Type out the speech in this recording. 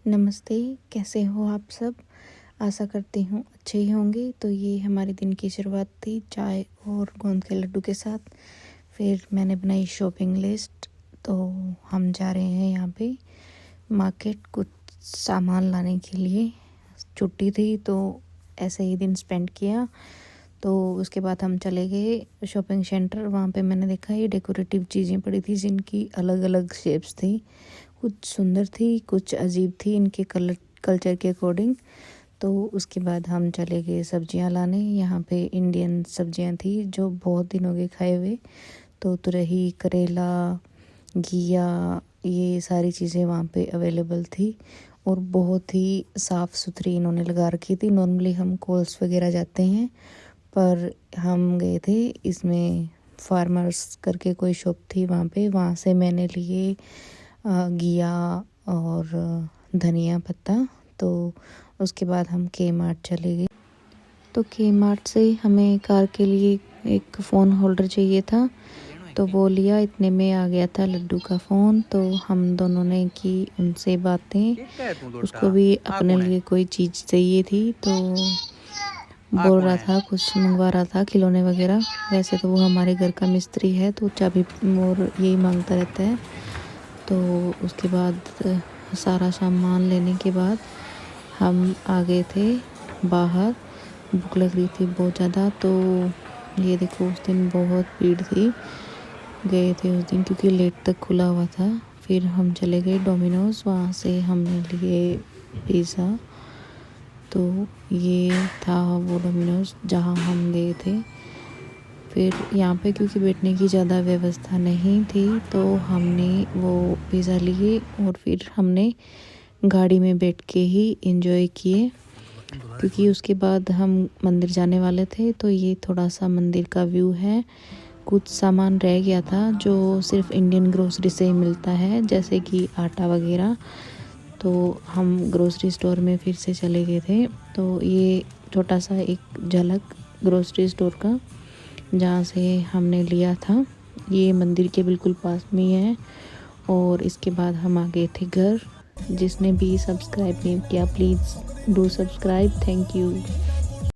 नमस्ते, कैसे हो आप सब? आशा करती हूँ अच्छे ही होंगे। तो ये हमारे दिन की शुरुआत थी चाय और गोंद के लड्डू के साथ। फिर मैंने बनाई शॉपिंग लिस्ट। तो हम जा रहे हैं यहाँ पे मार्केट कुछ सामान लाने के लिए। छुट्टी थी तो ऐसे ही दिन स्पेंड किया। तो उसके बाद हम चले गए शॉपिंग सेंटर। वहाँ पे मैंने देखा ये डेकोरेटिव चीज़ें पड़ी थी जिनकी अलग अलग शेप्स थी। कुछ सुंदर थी, कुछ अजीब थी इनके कल्चर के अकॉर्डिंग। तो उसके बाद हम चले गए सब्जियां लाने। यहाँ पे इंडियन सब्जियां थी जो बहुत दिन हो गए खाए हुए। तो तुरही, करेला, घिया, ये सारी चीज़ें वहाँ पे अवेलेबल थी और बहुत ही साफ़ सुथरी इन्होंने लगा रखी थी। नॉर्मली हम कोल्स वगैरह जाते हैं, पर हम गए थे इसमें फार्मर्स करके कोई शॉप थी वहाँ पे। वहाँ से मैंने लिए घिया और धनिया पत्ता। तो उसके बाद हम के मार्ट चले गए। तो के मार्ट से हमें कार के लिए एक फ़ोन होल्डर चाहिए था, तो वो लिया। इतने में आ गया था लड्डू का फ़ोन। तो हम दोनों ने की उनसे बातें। उसको भी अपने लिए कोई चीज़ चाहिए थी, तो बोल रहा था कुछ मंगवा रहा था, खिलौने वगैरह। वैसे तो वो हमारे घर का मिस्त्री है, तो चाबी और यही मांगता रहता है। तो उसके बाद सारा सामान लेने के बाद हम आ गए थे बाहर। भूख लग रही थी बहुत ज़्यादा। तो ये देखो, उस दिन बहुत भीड़ थी। गए थे उस दिन क्योंकि लेट तक खुला हुआ था। फिर हम चले गए डोमिनोज़। वहाँ से हमने लिए पिज़्ज़ा। तो ये था वो डोमिनोज़ जहाँ हम गए थे। फिर यहाँ पे क्योंकि बैठने की ज़्यादा व्यवस्था नहीं थी, तो हमने वो पिज़्ज़ा लिए और फिर हमने गाड़ी में बैठ के ही एंजॉय किए, क्योंकि उसके बाद हम मंदिर जाने वाले थे। तो ये थोड़ा सा मंदिर का व्यू है। कुछ सामान रह गया था जो सिर्फ इंडियन ग्रोसरी से ही मिलता है, जैसे कि आटा वगैरह। तो हम ग्रोसरी स्टोर में फिर से चले गए थे। तो ये छोटा सा एक झलक ग्रोसरी स्टोर का जहाँ से हमने लिया था। ये मंदिर के बिल्कुल पास में ही है। और इसके बाद हम आ गए थे घर। जिसने भी सब्सक्राइब नहीं किया, please do subscribe. Thank you.